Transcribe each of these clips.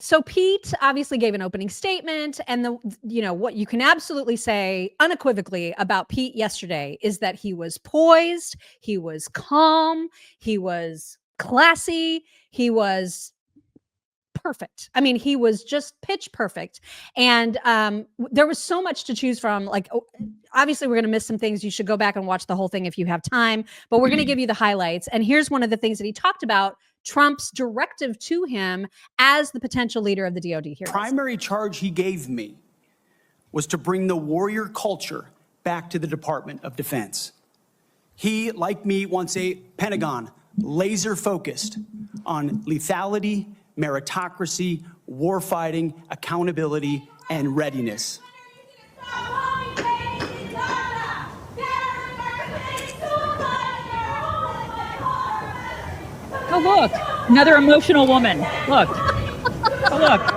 So Pete obviously gave an opening statement, and what you can absolutely say unequivocally about Pete yesterday is that he was poised, he was calm, he was classy, he was perfect. I mean, he was just pitch perfect. And there was so much to choose from. Like, obviously, we're going to miss some things. You should go back and watch the whole thing if you have time. But we're going to give you the highlights. And here's one of the things that he talked about: Trump's directive to him as the potential leader of the DoD. Here, primary charge he gave me was to bring the warrior culture back to the Department of Defense. He, like me, wants a Pentagon laser focused on lethality, meritocracy, warfighting, accountability, and readiness. Oh, look, another emotional woman. Look. Oh, look.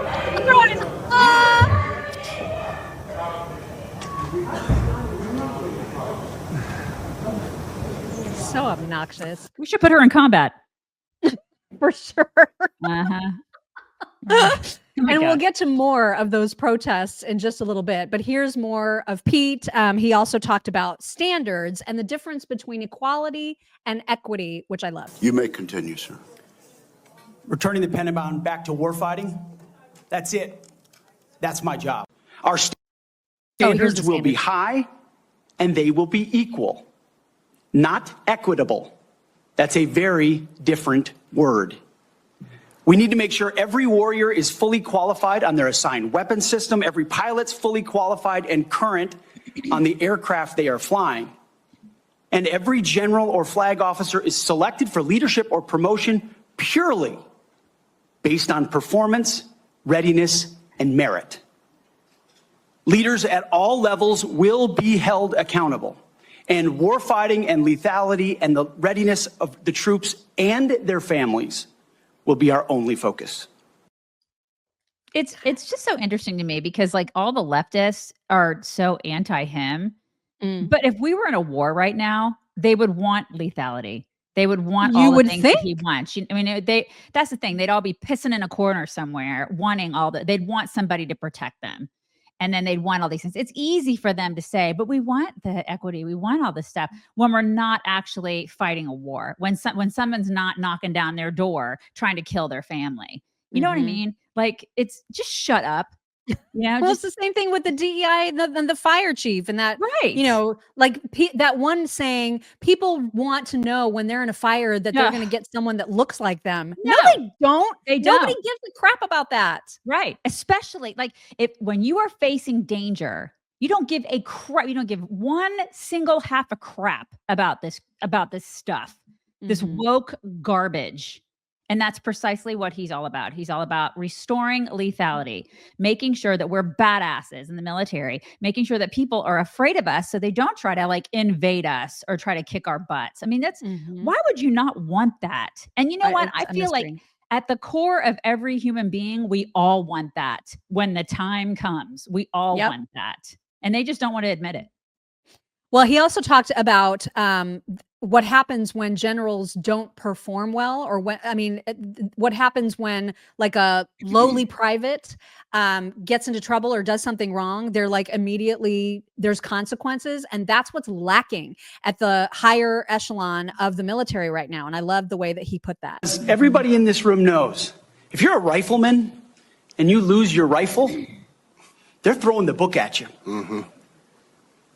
So obnoxious. We should put her in combat. For sure. Uh-huh. And we'll get to more of those protests in just a little bit. But here's more of Pete. He also talked about standards and the difference between equality and equity, which I love. You may continue, sir. Returning the Pentagon back to warfighting, that's it. That's my job. Our standards will be high and they will be equal, not equitable. That's a very different word. We need to make sure every warrior is fully qualified on their assigned weapon system, every pilot's fully qualified and current on the aircraft they are flying, and every general or flag officer is selected for leadership or promotion purely based on performance, readiness, and merit. Leaders at all levels will be held accountable, and warfighting and lethality and the readiness of the troops and their families will be our only focus. It's just so interesting to me because like all the leftists are so anti him. But if we were in a war right now, they would want lethality. They would want all the things that he wants. I mean, that's the thing. They'd all be pissing in a corner somewhere, wanting they'd want somebody to protect them. And then they'd want all these things. It's easy for them to say, but we want the equity. We want all this stuff when we're not actually fighting a war, when someone's not knocking down their door trying to kill their family. You know what I mean? Like, it's just shut up. Well, it's the same thing with the DEI and the fire chief and that, right. Like that one saying, people want to know when they're in a fire that they're going to get someone that looks like them. No, they don't. Nobody gives a crap about that. Right. Especially like when you are facing danger, you don't give a crap. You don't give one single half a crap about this stuff, this woke garbage. And that's precisely what he's all about. He's all about restoring lethality, making sure that we're badasses in the military, making sure that people are afraid of us so they don't try to like invade us or try to kick our butts. I mean, why would you not want that? And you know what? I feel like at the core of every human being, we all want that. When the time comes, we all want that. And they just don't want to admit it. Well, he also talked about what happens when generals don't perform well, or what happens when like a lowly private gets into trouble or does something wrong. They're like immediately there's consequences, and that's what's lacking at the higher echelon of the military right now. And I love the way that he put that. As everybody in this room knows, if you're a rifleman and you lose your rifle, they're throwing the book at you.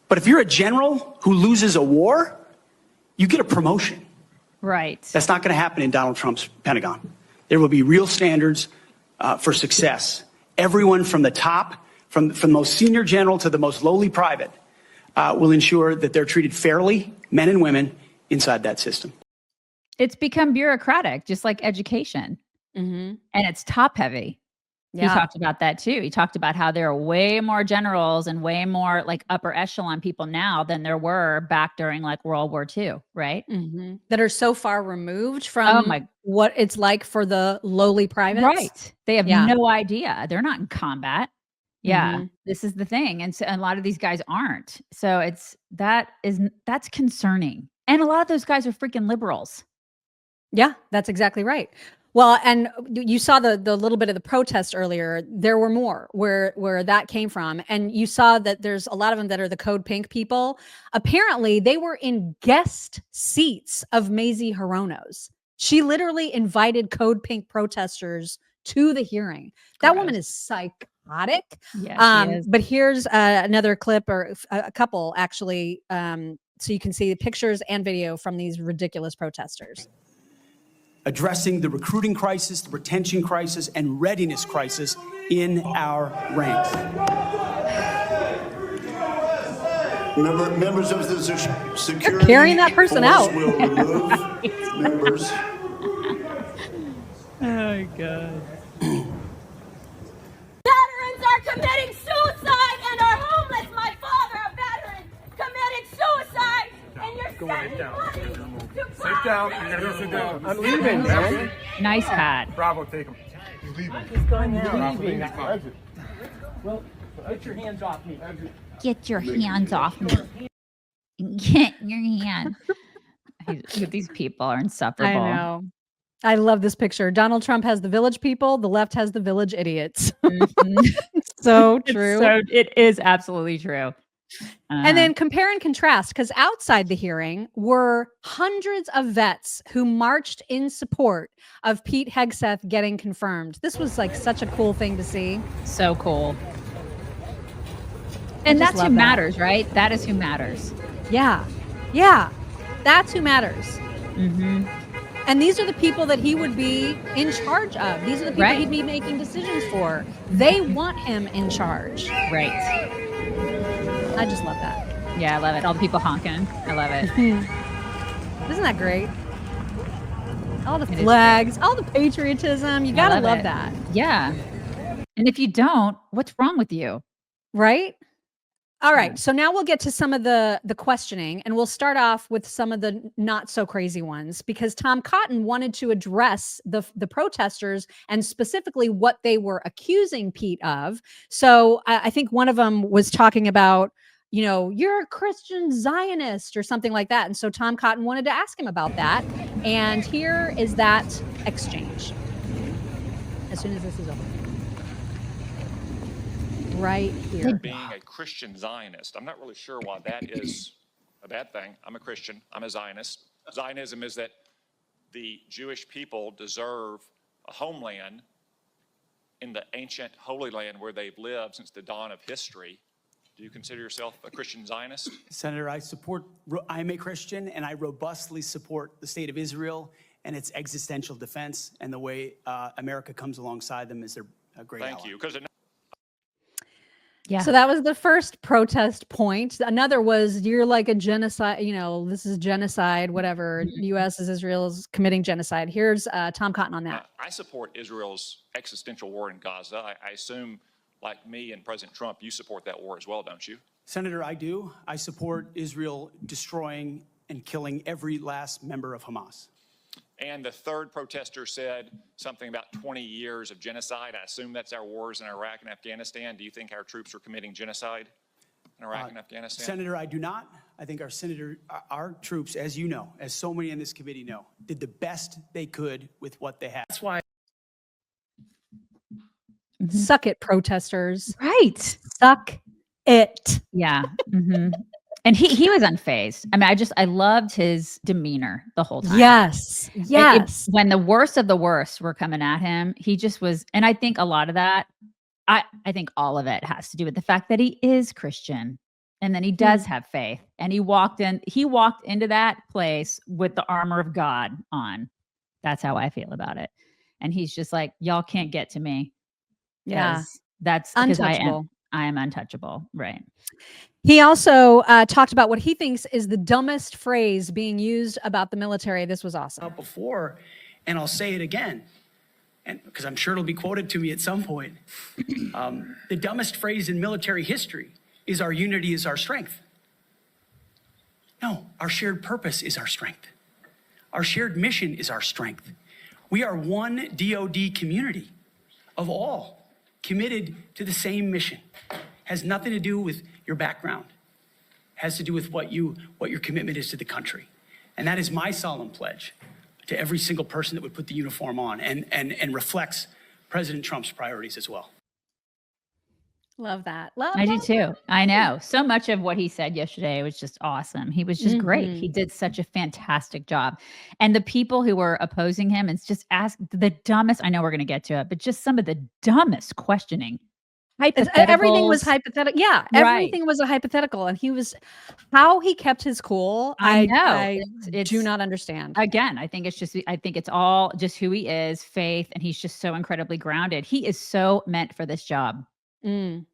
But if you're a general who loses a war, you get a promotion. Right. That's not going to happen in Donald Trump's Pentagon. There will be real standards for success. Everyone from the top, from the most senior general to the most lowly private, will ensure that they're treated fairly, men and women, inside that system. It's become bureaucratic, just like education. And it's top heavy. Yeah. He talked about that too. He talked about how there are way more generals and way more like upper echelon people now than there were back during like World War II, right? That are so far removed from what it's like for the lowly privates. Right. They have no idea. They're not in combat. Yeah. This is the thing. And so a lot of these guys aren't. So that's concerning. And a lot of those guys are freaking liberals. Yeah, that's exactly right. Well, and you saw the little bit of the protest earlier. There were more where that came from, and you saw that there's a lot of them that are the Code Pink people. Apparently, they were in guest seats of Mazie Hirono's. She literally invited Code Pink protesters to the hearing. That woman is psychotic. Yeah, she is. But here's another clip, or a couple actually, so you can see the pictures and video from these ridiculous protesters. Addressing the recruiting crisis, the retention crisis, and readiness crisis in our ranks. Members of the security They're carrying that person out. will remove members. Oh my God. Veterans are committing suicide and are homeless. My father, a veteran, committed suicide, and you're sending money to Sit down. You gotta go sit down. I'm leaving, man. Nice hat. Bravo, take him. He's leaving. He's going now. Bravo, Leaving. exit. Well, get your hands off me. Get your hands off me. Get your hand. These people are insufferable. I know. I love this picture. Donald Trump has the village people. The left has the village idiots. So true. It is absolutely true. And then compare and contrast, because outside the hearing were hundreds of vets who marched in support of Pete Hegseth getting confirmed. This was like such a cool thing to see. So cool. And that's who matters, right? That is who matters. Yeah. Yeah. That's who matters. Mm-hmm. And these are the people that he would be in charge of. These are the people he'd be making decisions for. They want him in charge. Right. I just love that. Yeah, I love it. All the people honking. I love it. Isn't that great? All the flags, all the patriotism. You gotta love that. Yeah. And if you don't, what's wrong with you? Right? All right. So now we'll get to some of the questioning, and we'll start off with some of the not so crazy ones, because Tom Cotton wanted to address the protesters and specifically what they were accusing Pete of. So I think one of them was talking about, you know, you're a Christian Zionist or something like that. And so Tom Cotton wanted to ask him about that. And here is that exchange. As soon as this is over. Right here. Being a Christian Zionist, I'm not really sure why that is a bad thing. I'm a Christian. I'm a Zionist. Zionism is that the Jewish people deserve a homeland in the ancient Holy Land where they've lived since the dawn of history. Do you consider yourself a Christian Zionist? Senator, I'm a Christian, and I robustly support the state of Israel and its existential defense, and the way America comes alongside them is their great ally. Thank you. Because Yeah. So that was the first protest point. Another was, you're like a genocide, you know, this is genocide, whatever. U.S. is Israel's committing genocide. Here's Tom Cotton on that. I support Israel's existential war in Gaza. I assume, like me and President Trump, you support that war as well, don't you? Senator, I do. I support Israel destroying and killing every last member of Hamas. And the third protester said something about 20 years of genocide. I assume that's our wars in Iraq and Afghanistan. Do you think our troops are committing genocide in Iraq and Afghanistan? Senator, I do not. I think our troops, as you know, as so many in this committee know, did the best they could with what they had. That's why. Suck it, protesters. Right. Suck it. Yeah. Mm-hmm. And he was unfazed. I mean, I loved his demeanor the whole time. Yes. Yes. When the worst of the worst were coming at him, he just was. And I think a lot of that, I think all of it has to do with the fact that he is Christian, and then he does have faith, and he walked into that place with the armor of God on. That's how I feel about it. And he's just like, y'all can't get to me. Yeah. That's untouchable. I am untouchable. Right. He also talked about what he thinks is the dumbest phrase being used about the military. This was awesome. Before, and I'll say it again, and because I'm sure it'll be quoted to me at some point. The dumbest phrase in military history is "our unity is our strength." No, our shared purpose is our strength. Our shared mission is our strength. We are one DoD community of all committed to the same mission. Has nothing to do with your background. Has to do with what your commitment is to the country. And that is my solemn pledge to every single person that would put the uniform on, and reflects President Trump's priorities as well. Love that. Love I do love, too. love. I know. So much of what he said yesterday was just awesome. He was just great. He Mhm. did such a fantastic job. And the people who were opposing him, it's just ask the dumbest, I know we're going to get to it, but just some of the dumbest questioning. Everything was Hypotheticals. hypothetical. Yeah, Right. everything was a hypothetical, and how he kept his cool. I know. I It's do not understand. again, I think it's all just who he is, faith, and he's just so incredibly grounded. He is so meant for this job. Mm.